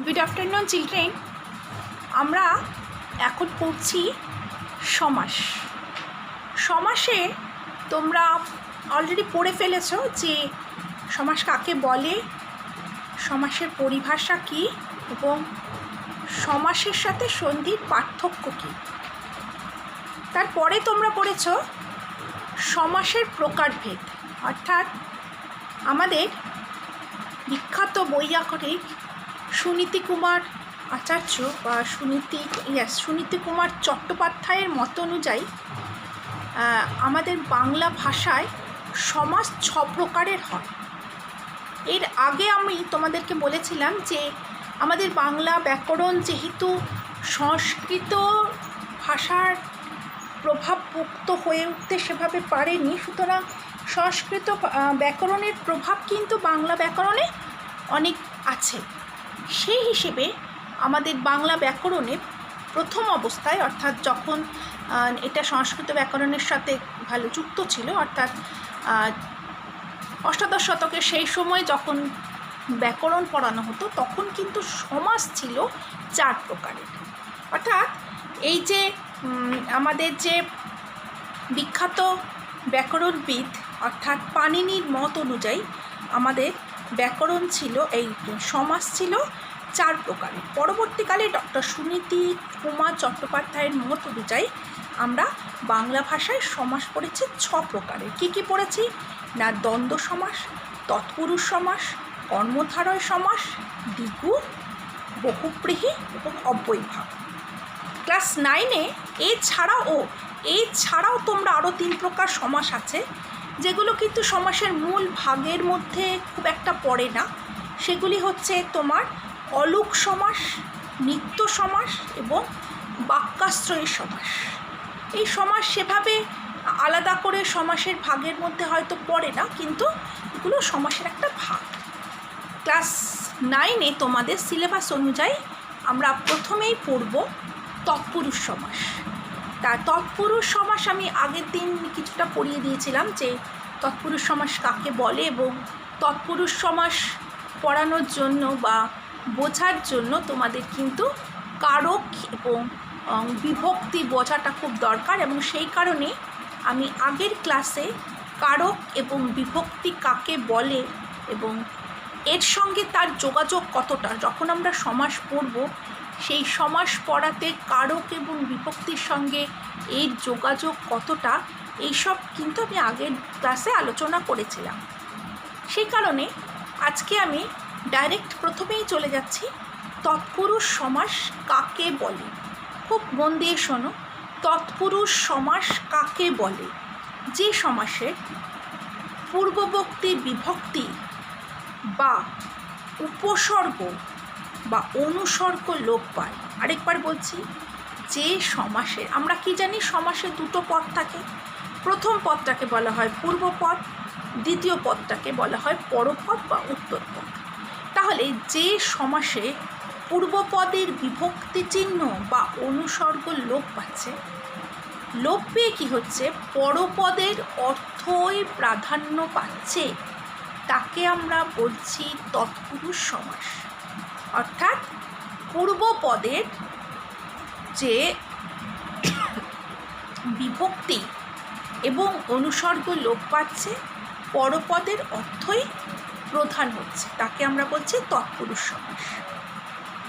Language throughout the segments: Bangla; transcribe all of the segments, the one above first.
Good afternoon children. আমরা এখন পড়ছি সমাস। সমাসে তোমরা অলরেডি পড়ে ফেলেছো যে সমাস কাকে বলে, সমাসের পরিভাষা কী এবং সমাসের সাথে সন্ধির পার্থক্য কী। তারপরে তোমরা পড়েছো সমাসের প্রকারভেদ, অর্থাৎ আমাদের বিখ্যাত বৈয়াকরণিক সুনীতি কুমার আচার্য বা সুনীতি কুমার চট্টোপাধ্যায়ের মত অনুযায়ী আমাদের বাংলা ভাষায় সমাস 6 প্রকারের হয়। এর আগে আমি তোমাদেরকে বলেছিলাম যে আমাদের বাংলা ব্যাকরণ যেহেতু সংস্কৃত ভাষার প্রভাবমুক্ত হয়ে উঠতে সেভাবে পারেনি, সুতরাং সংস্কৃত ব্যাকরণের প্রভাব কিন্তু বাংলা ব্যাকরণে অনেক আছে। সেই হিসেবে আমাদের বাংলা ব্যাকরণের প্রথম অবস্থায়, অর্থাৎ যখন এটা সংস্কৃত ব্যাকরণের সাথে ভালো যুক্ত ছিল, অর্থাৎ অষ্টাদশ শতকে সেই সময় যখন ব্যাকরণ পড়ানো হতো, তখন কিন্তু সমাস ছিল 4 প্রকারের। অর্থাৎ এই যে আমাদের যে বিখ্যাত ব্যাকরণবিদ অর্থাৎ পাণিনির মত অনুযায়ী আমাদের ব্যাকরণ ছিল, এই সমাস ছিল 4 প্রকারের। পরবর্তীকালে ডক্টর সুনীতি কুমার চট্টোপাধ্যায়ের মত অনুযায়ী আমরা বাংলা ভাষায় সমাস পড়েছি 6 প্রকারের। কী কী পড়েছি না, দ্বন্দ্ব সমাস, তৎপুরুষ সমাস, কর্মধারয় সমাস, দ্বিগু, বহুব্রীহি এবং অব্যয়ভাব। ক্লাস 9-এ এছাড়াও তোমরা আরও 3 প্রকার সমাস আছে, যেগুলো কিন্তু সমাসের মূল ভাগের মধ্যে খুব একটা পড়ে না। সেগুলি হচ্ছে তোমার অলুক সমাস, নিত্য সমাস এবং বাক্যাশ্রয়ী সমাস। এই সমাস সেভাবে আলাদা করে সমাসের ভাগের মধ্যে হয়তো পড়ে না, কিন্তু এগুলো সমাসের একটা ভাগ। ক্লাস 9-এ তোমাদের সিলেবাস অনুযায়ী আমরা প্রথমেই পড়ব তৎপুরুষ সমাস। তা তৎপুরুষ সমাস আমি আগের দিন কিছুটা পড়িয়ে দিয়েছিলাম যে তৎপুরুষ সমাস কাকে বলে, এবং তৎপুরুষ সমাস পড়ানোর জন্য বা বোঝার জন্য তোমাদের কিন্তু কারক এবং বিভক্তি বোঝাটা খুব দরকার, এবং সেই কারণে আমি আগের ক্লাসে কারক এবং বিভক্তি কাকে বলে এবং এর সঙ্গে তার যোগাযোগ কতটা, যখন আমরা সমাস পড়ব সেই সমাস পড়াতে কারক এবং বিভক্তির সঙ্গে এর যোগাযোগ কতটা, এইসব কিন্তু আমি আগের ক্লাসে আলোচনা করেছিলাম। সেই কারণে আজকে আমি ডাইরেক্ট প্রথমেই চলে যাচ্ছি তৎপুরুষ সমাস কাকে বলে। খুব মন দিয়ে শোনো, তৎপুরুষ সমাস কাকে বলে? যে সমাসের পূর্ববর্তী বিভক্তি বা উপসর্গ বা অনুসর্গ লোপ পায়। আরেকবার বলছি, যে সমাসের, আমরা কি জানি সমাসে 2টো পদ থাকে। প্রথম পদটাকে বলা হয় পূর্বপদ, দ্বিতীয় পদটাকে বলা হয় পরপদ বা উত্তরপদ। তাহলে যে সমাসে পূর্বপদের বিভক্তি চিহ্ন বা অনুসর্গ লোপ পাচ্ছে, লোপ পেয়ে কী হচ্ছে, পরপদের অর্থই প্রাধান্য পাচ্ছে, তাকে আমরা বলছি তৎপুরুষ সমাস। অর্থাৎ পূর্বপদের যে বিভক্তি এবং অনুসর্গ লোপ পাচ্ছে, পরপদের অর্থই প্রধান হচ্ছে, তাকে আমরা বলছি তৎপুরুষ সমাস।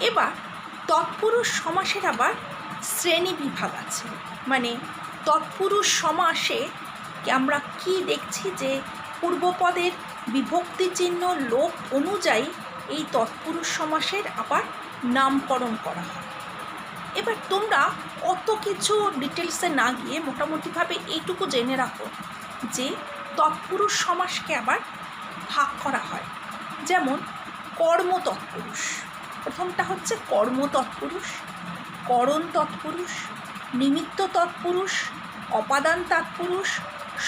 এবার তৎপুরুষ সমাসের আবার শ্রেণী বিভাগ আছে। মানে তৎপুরুষ সমাসে আমরা কি দেখছি যে পূর্বপদের বিভক্তি চিহ্ন লোপ অনুযায়ী এই তৎপুরুষ সমাসের আবার নামকরণ করা হয়। এবার তোমরা অত কিছু ডিটেলসে না গিয়ে মোটামুটিভাবে এইটুকু জেনে রাখো যে তৎপুরুষ সমাসকে আবার ভাগ করা হয়। যেমন কর্ম তৎপুরুষ, প্রথমটা হচ্ছে কর্ম তৎপুরুষ, করণ তৎপুরুষ, নিমিত্ত তৎপুরুষ, অপাদান তৎপুরুষ,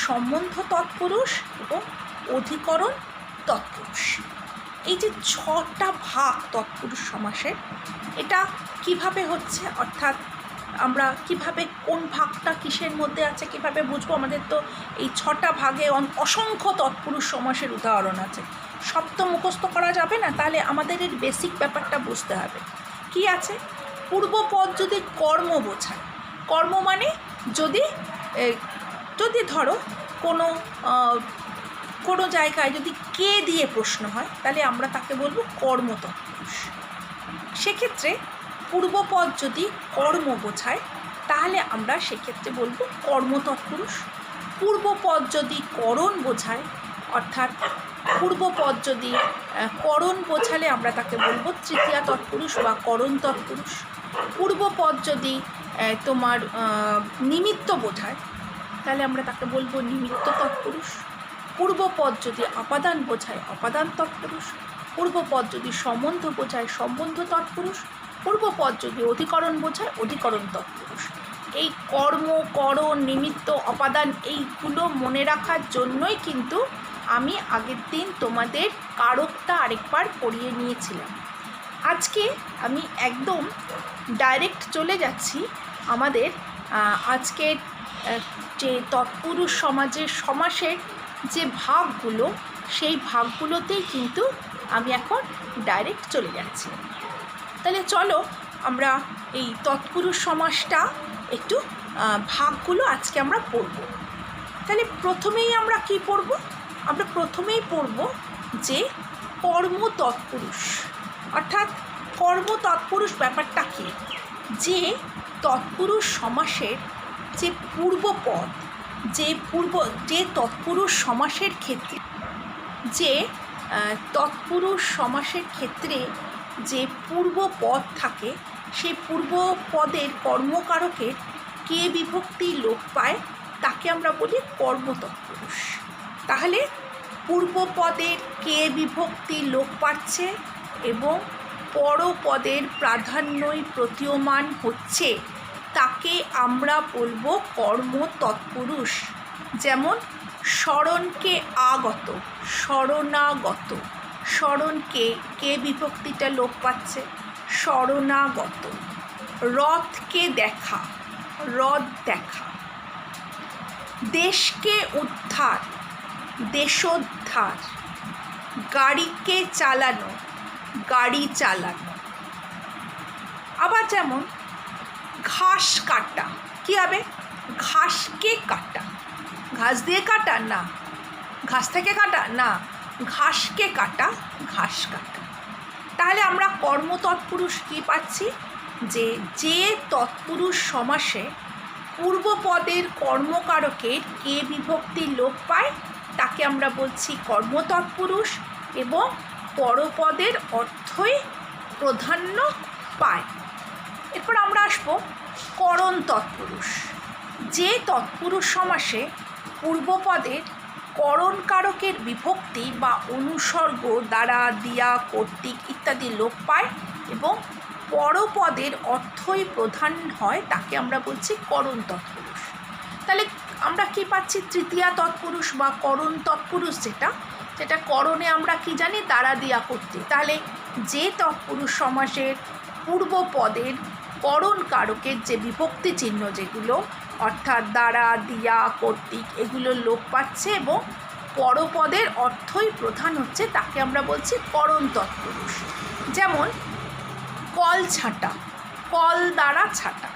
সম্বন্ধ তৎপুরুষ এবং অধিকরণ তৎপুরুষ। এই যে 6টা ভাগ তৎপুরুষ সমাসের, এটা কিভাবে হচ্ছে, অর্থাৎ আমরা কিভাবে কোন ভাগটা কিসের মধ্যে আছে কিভাবে বুঝবো? আমাদের তো এই 6টা ভাগে অসংখ্য তৎপুরুষ সমাসের উদাহরণ আছে। সব তো মুখস্থ করা যাবে না, তাহলে আমাদের এর বেসিক ব্যাপারটা বুঝতে হবে। কি আছে? পূর্বপদ যদি কর্ম বোঝায়, কর্ম মানে যদি ধরো কোনো জায়গায় যদি কে দিয়ে প্রশ্ন হয়, তাহলে আমরা তাকে বলবো কর্ম তৎপুরুষ। সেক্ষেত্রে পূর্বপদ যদি কর্ম বোঝায়, তাহলে আমরা সেক্ষেত্রে বলবো কর্ম তৎপুরুষ। পূর্বপদ যদি করণ বোঝায়, অর্থাৎ পূর্বপদ যদি করণ বোঝালে আমরা তাকে বলবো তৃতীয়া তৎপুরুষ বা করণ তৎপুরুষ। পূর্বপদ যদি তোমার নিমিত্ত বোঝায়, তাহলে আমরা তাকে বলবো নিমিত্ত তৎপুরুষ। পূর্বপদ যদি আপাদান বোঝায়, অপাদান তৎপুরুষ। পূর্বপদ যদি সম্বন্ধ বোঝায়, সম্বন্ধ তৎপুরুষ। পূর্বপদ যদি অধিকরণ বোঝায়, অধিকরণ তৎপুরুষ। এই কর্ম, করণ, নিমিত্ত, অপাদান এইগুলো মনে রাখার জন্যই কিন্তু আমি আগের দিন তোমাদের কারকটা আরেকবার পড়িয়ে নিয়েছিলাম। আজকে আমি একদম ডাইরেক্ট চলে যাচ্ছি আমাদের আজকের যে তৎপুরুষ সমাসের যে ভাগগুলো, সেই ভাগগুলোতেই কিন্তু আমি এখন ডাইরেক্ট চলে যাচ্ছি। তাহলে চলো আমরা এই তৎপুরুষ সমাসটা একটু ভাগগুলো আজকে আমরা পড়ব। তাহলে প্রথমেই আমরা কি পড়ব? আমরা প্রথমেই পড়ব যে কর্ম তৎপুরুষ। অর্থাৎ কর্ম তৎপুরুষ ব্যাপারটা কি? যে তৎপুরুষ সমাসের যে পূর্বপদ, যে তৎপুরুষ সমাসের ক্ষেত্রে যে পূর্বপদ থাকে, সেই পূর্বপদের কর্মকারকের কে বিভক্তি লোপ পায়, তাকে আমরা বলি কর্ম তৎপুরুষ। তাহলে পূর্বপদের কে বিভক্তি লোপ পাচ্ছে এবং পরপদের প্রাধান্যই প্রতীয়মান হচ্ছে, তাকে আমরা বলবো কর্ম তৎপুরুষ। যেমন স্মরণকে আগত, শরণাগত। স্মরণকে কে বিভক্তিটা লোপ পাচ্ছে, শরণাগত। রথকে দেখা, রথ দেখা। দেশকে উদ্ধার, দেশোদ্ধার। গাড়িকে চালানো, গাড়ি চালানো। আবার যেমন ঘাস কাটা, কী হবে? ঘাসকে কাটা। ঘাস দিয়ে কাটা না, ঘাস থেকে কাটা না, ঘাসকে কাটা, ঘাস কাটা। তাহলে আমরা কর্ম তৎপুরুষ কী পাচ্ছি? যে তৎপুরুষ সমাসে পূর্বপদের কর্মকারকের কে বিভক্তি লোপ পায়, তাকে আমরা বলছি কর্ম তৎপুরুষ, এবং পরপদের অর্থই প্রাধান্য পায়। এরপর আমরা আসবো করণ তৎপুরুষ। যে তৎপুরুষ সমাসে পূর্বপদের করণকারকের বিভক্তি বা অনুসর্গ দ্বারা, দিয়া, কর্তৃক ইত্যাদি লোপ পায় এবং পরপদের অর্থই প্রধান হয়, তাকে আমরা বলছি করণ তৎপুরুষ। তাহলে আমরা কি পাচ্ছি? তৃতীয়া তৎপুরুষ বা করণ তৎপুরুষ, যেটা করণে আমরা কি জানি? দ্বারা, দিয়া, কর্তৃক। তাহলে যে তৎপুরুষ সমাসের পূর্বপদের করণ কারকের যে বিভক্তি চিহ্ন যেগুলো, অর্থাৎ দ্বারা, দিয়া, কর্তৃক, এগুলো লোপ পাচ্ছে এবং পরপদের অর্থই প্রধান হচ্ছে, তাকে আমরা বলছি করণ তৎপুরুষ। যেমন কল ছাঁটা, কল দ্বারা ছাঁটা।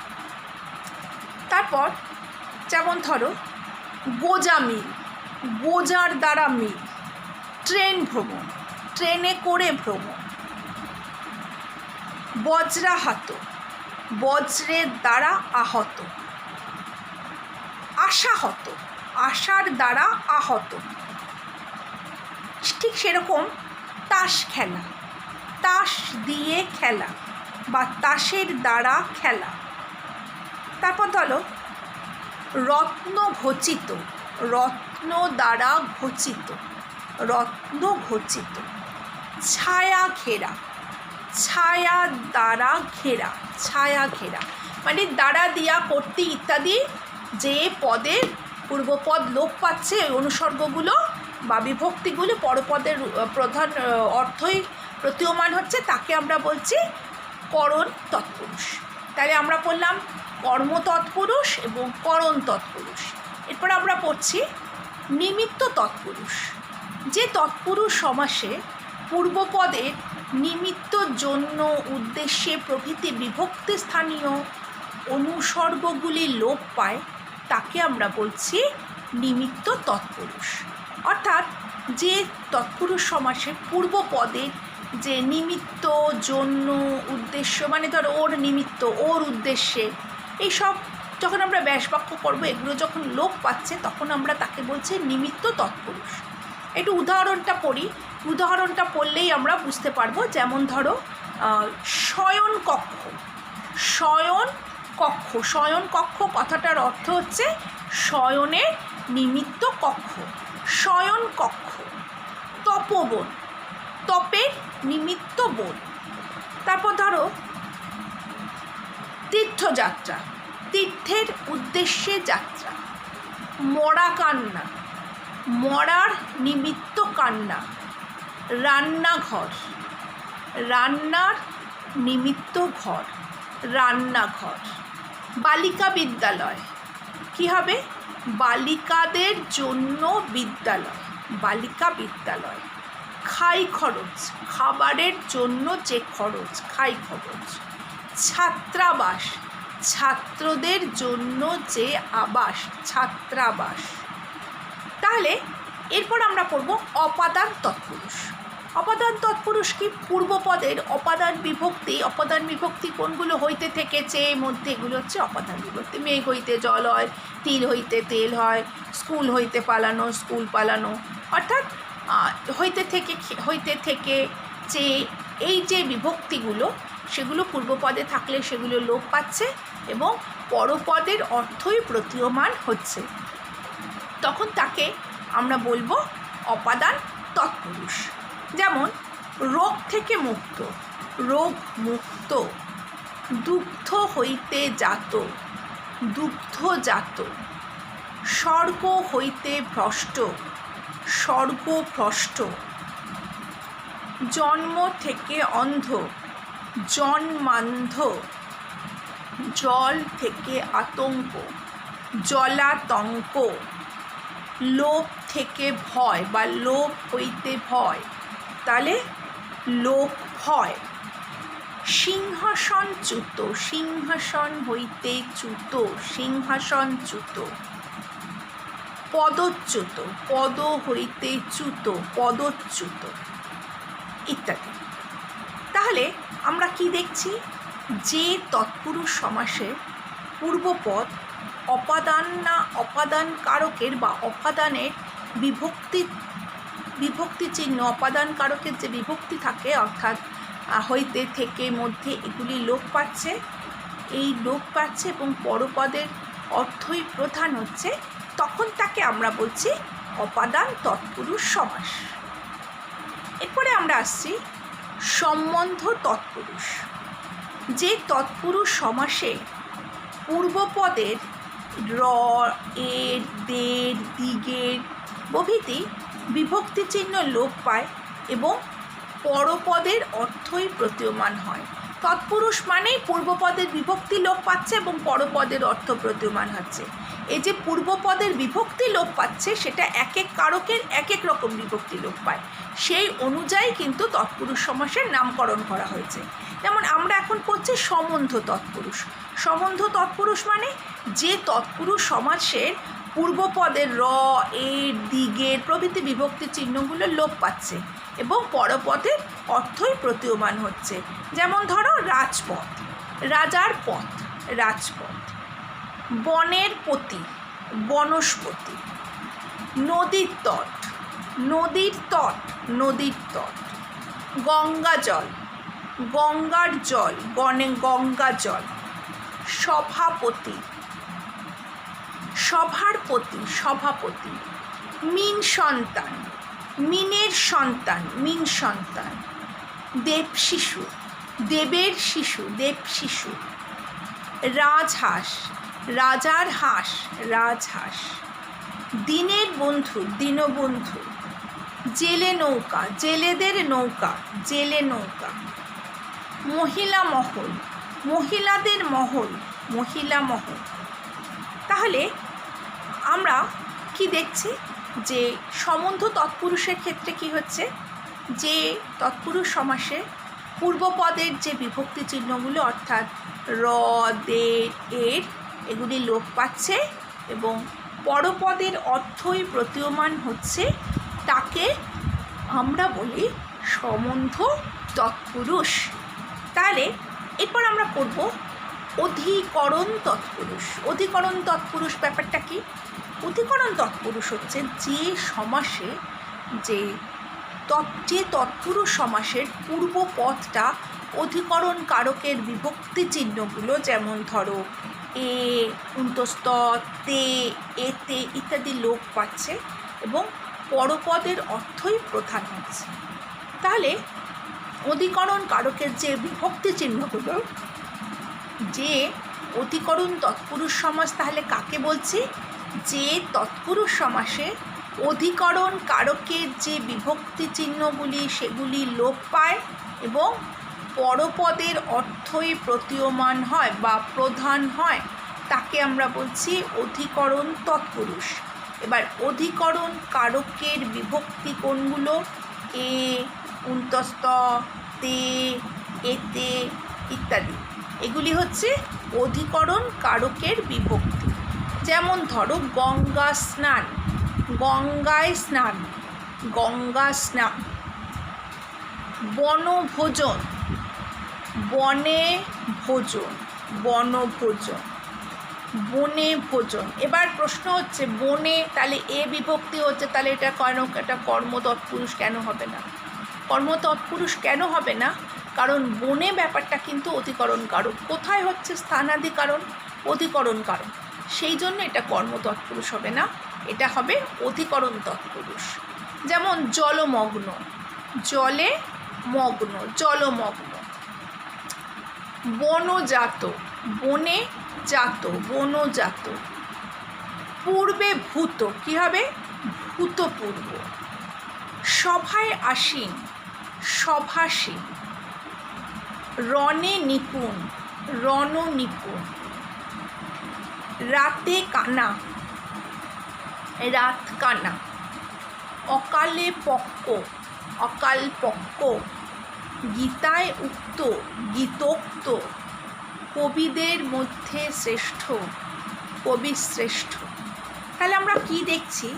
তারপর যেমন ধরো গোজা মিল, গোজার দ্বারা মিল। ট্রেন ভ্রমণ, ট্রেনে করে ভ্রমণ। বজ্রাহত, বজ্রের দ্বারা আহত। আশাহত, আশার দ্বারা আহত। ঠিক সেরকম তাস খেলা, তাস দিয়ে খেলা বা তাসের দ্বারা খেলা। তারপর ধরো রত্ন ঘোচিত, রত্ন দ্বারা ঘোচিত, রত্ন ঘোচিত। ছায়া ঘেরা, ছায়া দ্বারা ঘেরা, ছায়া ঘেরা। মানে দ্বারা, দিয়া, কর্তৃক ইত্যাদি যে পদের পূর্বপদ লোপ পাচ্ছে, ওই অনুসর্গগুলো বা বিভক্তিগুলো পরপদের প্রধান অর্থই প্রতীয়মান হচ্ছে, তাকে আমরা বলছি করণ তৎপুরুষ। তাহলে আমরা পড়লাম কর্ম তৎপুরুষ এবং করণ তৎপুরুষ। এরপর আমরা পড়ছি নিমিত্ত তৎপুরুষ। যে তৎপুরুষ সমাসে পূর্বপদের নিমিত্ত জন্য উদ্দেশ্যে প্রভৃতি বিভক্তি স্থানীয় অনুসর্গগুলি লোপ পায় তাকে আমরা বলছি নিমিত্ত তৎপুরুষ। অর্থাৎ যে তৎপুরুষ সমাসে পূর্বপদের যে নিমিত্ত জন্য উদ্দেশ্য, মানে ধরো ওর নিমিত্ত, ওর উদ্দেশ্যে, এইসব যখন আমরা ব্যাসবাক্য করবো, এগুলো যখন লোপ পাচ্ছে তখন আমরা তাকে বলছি নিমিত্ত তৎপুরুষ। একটু উদাহরণটা পড়ি, উদাহরণটা পড়লেই আমরা বুঝতে পারবো। যেমন ধরো শয়ন কক্ষ, শয়ন কক্ষ, শয়ন কক্ষ কথাটার অর্থ হচ্ছে শয়নের নিমিত্ত কক্ষ, শয়ন কক্ষ। তপবন, তপের নিমিত্ত বন। তারপর ধরো তীর্থযাত্রা, তীর্থের উদ্দেশ্যে যাত্রা। মরা কান্না, মরার নিমিত্ত কান্না। রান্নাঘর, রান্নার নিমিত্ত ঘর, রান্নাঘর। বালিকা বিদ্যালয়, কী হবে? বালিকাদের জন্য বিদ্যালয়, বালিকা বিদ্যালয়। খাই খরচ, খাবারের জন্য যে খরচ, খাই খরচ। ছাত্রাবাস, ছাত্রদের জন্য যে আবাস, ছাত্রাবাস। তাহলে এরপর আমরা পড়ব অপাদান তৎপুরুষ। অপাদান তৎপুরুষ কি? পূর্বপদের অপাদান বিভক্তি, অপাদান বিভক্তি কোনগুলো হইতে থেকেছে মধ্যে, এগুলো হচ্ছে অপাদান বিভক্তি। মেঘ হইতে জল হয়, তিল হইতে তেল হয়, স্কুল হইতে পালানো, স্কুল পালানো। অর্থাৎ হইতে থেকে যে এই যে বিভক্তিগুলো, সেগুলো পূর্বপদে থাকলে সেগুলো লোপ পাচ্ছে এবং পরপদের অর্থই প্রতীয়মান হচ্ছে, তখন তাকে আমরা বলবো অপাদান তৎপুরুষ। যেমন রোগ থেকে মুক্ত, রোগ মুক্ত। দুগ্ধ হইতে জাত, দুগ্ধজাত। স্বর্গ হইতে ভ্রষ্ট, স্বর্গভ্রষ্ট। জন্ম থেকে অন্ধ, জন্মান্ধ। জল থেকে আতঙ্ক, জলাতঙ্ক। লোভ থেকে ভয় বা লোভ হইতে ভয়, তাহলে লোভ ভয়। সিংহাসন চ্যুত, সিংহাসন হইতে চ্যুত, সিংহাসন চ্যুত। পদচ্যুত, পদ হইতে চ্যুত, পদচ্যুত ইত্যাদি। তাহলে আমরা কি দেখছি? যে তৎপুরুষ সমাসে পূর্বপদ অপাদান না অপাদান কারকের বা অপাদানের বিভক্তি চিহ্ন, অপাদান কারকের যে বিভক্তি থাকে, অর্থাৎ হইতে থেকে মধ্যে, এগুলি লোপ পাচ্ছে, এই লোপ পাচ্ছে এবং পরপদের অর্থই প্রধান হচ্ছে, তখন তাকে আমরা বলছি অপাদান তৎপুরুষ সমাস। এরপরে আমরা আসছি সম্বন্ধ তৎপুরুষ। যে তৎপুরুষ সমাসে পূর্বপদের র, এর, দের, দিগের প্রভৃতি বিভক্তি চিহ্ন লোপ পায় এবং পরপদের অর্থই প্রতীয়মান হয়। তৎপুরুষ মানেই পূর্বপদের বিভক্তি লোপ পাচ্ছে এবং পরপদের অর্থ প্রতীয়মান হচ্ছে। এই যে পূর্বপদের বিভক্তি লোপ পাচ্ছে, সেটা এক এক কারকের এক এক রকম বিভক্তি লোপ পায়, সেই অনুযায়ী কিন্তু তৎপুরুষ সমাসের নামকরণ করা হয়েছে। যেমন আমরা এখন পড়ছি সম্বন্ধ তৎপুরুষ। সম্বন্ধ তৎপুরুষ মানে যে তৎপুরুষ সমাসের পূর্বপদের র, এর, দিগের প্রভৃতি বিভক্তি চিহ্নগুলো লোপ পাচ্ছে এবং পরপদের অর্থই প্রতীয়মান হচ্ছে। যেমন ধরো রাজপথ, রাজার পথ, রাজপথ। বনের পতি, বনস্পতি। নদীর তট, নদীর তট, নদীর তট। গঙ্গা জল, গঙ্গার জল, গঙ্গা জল। সভাপতি, সভার পতি, সভাপতি। মিন সন্তান, মিনের সন্তান, মিন সন্তান। দেব শিশু, দেবের শিশু, দেব শিশু। রাজহাঁস, রাজার হাঁস, রাজহাঁস। দিনের বন্ধু, দীনবন্ধু। জেলে নৌকা, জেলেদের নৌকা, জেলে নৌকা। মহিলা মহল, মহিলাদের মহল, মহিলা মহল। তাহলে আমরা কি দেখছি? যে সম্বন্ধ তৎপুরুষের ক্ষেত্রে কি হচ্ছে, যে তৎপুরুষ সমাসে পূর্বপদের যে বিভক্তি চিহ্নগুলো অর্থাৎ র, দে, এর এগুলি লোপ পাচ্ছে এবং পরপদের অর্থই প্রতীয়মান হচ্ছে, তাকে আমরা বলি সম্বন্ধ তৎপুরুষ। তাহলে এরপর আমরা পড়ব অধিকরণ তৎপুরুষ। অধিকরণ তৎপুরুষ ব্যাপারটা কি? অধিকরণ তৎপুরুষ হচ্ছে যে সমাসে যে তৎপুরুষ সমাসের পূর্বপদটা অধিকরণ কারকের বিভক্তি চিহ্নগুলো, যেমন ধরো এ, উন্তস্ত, তে, এতে ইত্যাদি লোপ পাচ্ছে এবং পরপদের অর্থই প্রধান হচ্ছে। তাহলে অধিকরণ কারকের যে বিভক্তি চিহ্নগুলো, যে অধিকরণ তৎপুরুষ সমাস, তাহলে কাকে বলছি? যে তৎপুরুষ সমাসে অধিকরণ কারকের যে বিভক্তি চিহ্নগুলি সেগুলি লোপ পায় এবং পরপদের অর্থই প্রতীয়মান হয় বা প্রধান হয়, তাকে আমরা বলছি অধিকরণ তৎপুরুষ। এবার অধিকরণ কারকের বিভক্তি কোনগুলো? এ, উন্তস্ত, তে, এতে ইত্যাদি, এগুলি হচ্ছে অধিকরণ কারকের বিভক্তি। যেমন ধরো গঙ্গা স্নান, গঙ্গায় স্নান, গঙ্গা স্নান। বনভোজন, বনে ভোজন, বনভোজন, বনে ভোজন। এবার প্রশ্ন হচ্ছে বনে, তাহলে এ বিভক্তি হচ্ছে, তাহলে এটা কর্মতৎপুরুষ কেন হবে না? কর্মতৎপুরুষ কেন হবে না? কারণ বনে ব্যাপারটা কিন্তু অধিকরণ কারক। কোথায় হচ্ছে? স্থানাধিকরণ, অধিকরণ কারক। সেই জন্য এটা কর্মতৎপুরুষ হবে না, এটা হবে অধিকরণ তৎপুরুষ। যেমন জলমগ্ন, জলে মগ্ন, জলমগ্ন। বনজাত, বনে জাত, বনজাত। পূর্বে ভূত, কী হবে? ভূতপূর্ব। সভায় আসীন, সভাসীন। রণে নিপুণ, রণনিপুণ। রাতে কানা, রাত কানা। অকালে পক্ক, অকাল পক্ক। গীতায় উক্ত, গীতোক্ত। কবিদের মধ্যে শ্রেষ্ঠ, কবিশ্রেষ্ঠ। তাহলে আমরা কি দেখছি?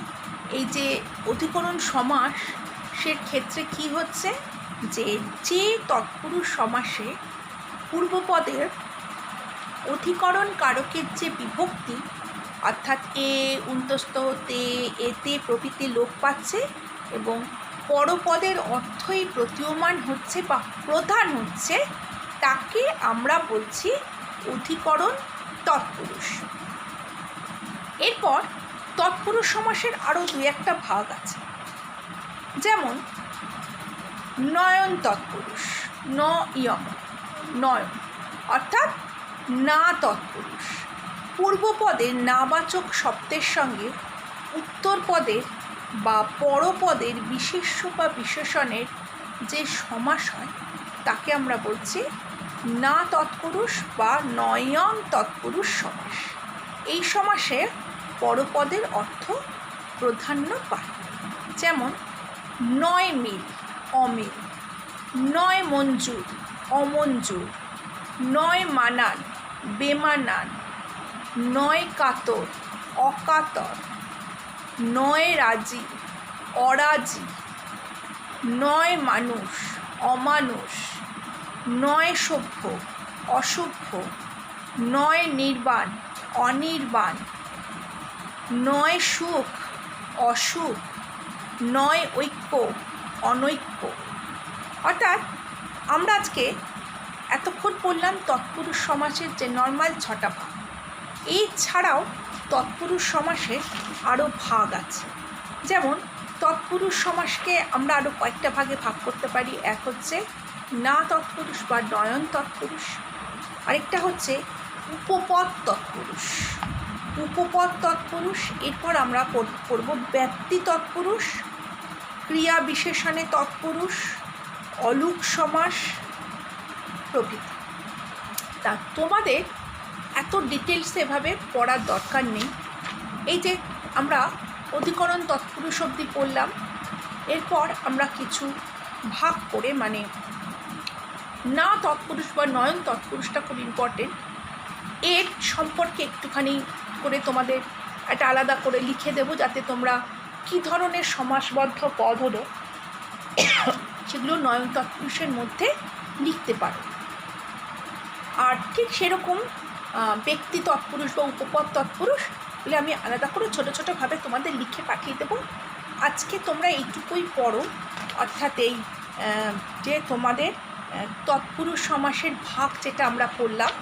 এই যে অধিকরণ সমাসের ক্ষেত্রে কি হচ্ছে, যে যে তৎপুরুষ সমাসে পূর্বপদের অধিকরণ কারকের যে বিভক্তি অর্থাৎ এ, উন্তস্ত, তে, এতে প্রভৃতি লোপ পাচ্ছে এবং পরপদের অর্থই প্রতীয়মান হচ্ছে বা প্রধান হচ্ছে, তাকে আমরা বলছি অধিকরণ তৎপুরুষ। এরপর তৎপুরুষ সমাসের আরও দুই একটা ভাগ আছে। যেমন নয়ন তৎপুরুষ, নয়ন, নয়ন অর্থাৎ না তৎপুরুষ। পূর্বপদের নাবাচক শব্দের সঙ্গে উত্তরপদের বা পরপদের বিশেষ্য বা বিশেষণের যে সমাস হয়, তাকে আমরা বলছি না তৎপুরুষ বা নয়ন তৎপুরুষ সমাস। এই সমাসে পরপদের অর্থ প্রাধান্য পায়। যেমন নয় মিল, অমিল। নয় মঞ্জুর, অমঞ্জুর। নয় মানান, বেমানান। নয় কাতর, অকাতর। নয় রাজি, অরাজি। নয় মানুষ, অমানুষ। নয় সভ্য, অসভ্য। নয় নির্বাণ, অনির্বাণ। নয় সুখ, অসুখ। নয় ঐক্য, অনৈক্য। অর্থাৎ আমরা আজকে এতক্ষণ পড়লাম তৎপুরুষ সমাসের যে নর্মাল 6টা ভাগ। এই ছাড়াও তৎপুরুষ সমাসের আরও ভাগ আছে। যেমন তৎপুরুষ সমাসকে আমরা আরও কয়েকটা ভাগে ভাগ করতে পারি। এক হচ্ছে না তৎপুরুষ বা নয়ন তৎপুরুষ, আরেকটা হচ্ছে উপপদ তৎপুরুষ, উপপদ তৎপুরুষ। এরপর আমরা পড়ব ব্যক্তি তৎপুরুষ, ক্রিয়া বিশেষণে তৎপুরুষ, অলুক সমাস প্রভৃতি। তা তোমাদের এত ডিটেলস এভাবে পড়ার দরকার নেই। এই যে আমরা অধিকরণ তৎপুরুষ অবধি পড়লাম। এরপর আমরা কিছু ভাগ করে, মানে না তৎপুরুষ বা নয়ন তৎপুরুষটা খুব ইম্পর্টেন্ট, এর সম্পর্কে একটুখানি করে তোমাদের একটা আলাদা করে লিখে দেবো, যাতে তোমরা কী ধরনের সমাসবদ্ধ পদ হলো সেগুলো নয়ন তৎপুরুষের মধ্যে লিখতে পারো। আর ঠিক সেরকম ব্যক্তি তৎপুরুষ বা উপপদ তৎপুরুষ বলে আমি আলাদা করে ছোটো ছোটোভাবে তোমাদের লিখে পাঠিয়ে দেবো। আজকে তোমরা এইটুকুই পড়ো, অর্থাৎ এই যে তোমাদের তৎপুরুষ সমাসের ভাগ যেটা আমরা পড়লাম,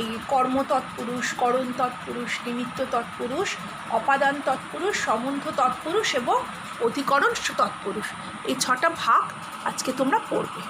এই কর্ম তৎপুরুষ, করণ তৎপুরুষ, নিমিত্ত তৎপুরুষ, অপাদান তৎপুরুষ, সম্বন্ধ তৎপুরুষ এবং অধিকরণ তৎপুরুষ, এই 6টা ভাগ আজকে তোমরা পড়বে।